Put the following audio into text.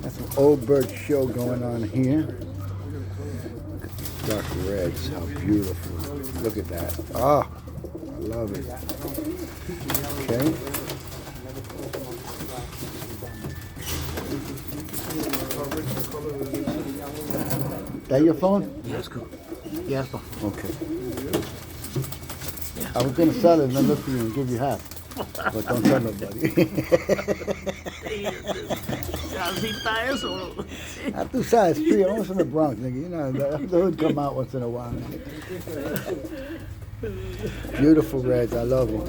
That's an old bird show going on here. Dark reds, how beautiful. Look at that. Ah, I love it. Okay. That your phone? Yes, cool. Yes, cool. Okay. I was gonna sell it and then look for you and give you half. But don't tell nobody. Así eso. Not too sad, it's free. I'm almost in the Bronx, nigga. You know, the hood come out once in a while. Beautiful reds, I love them.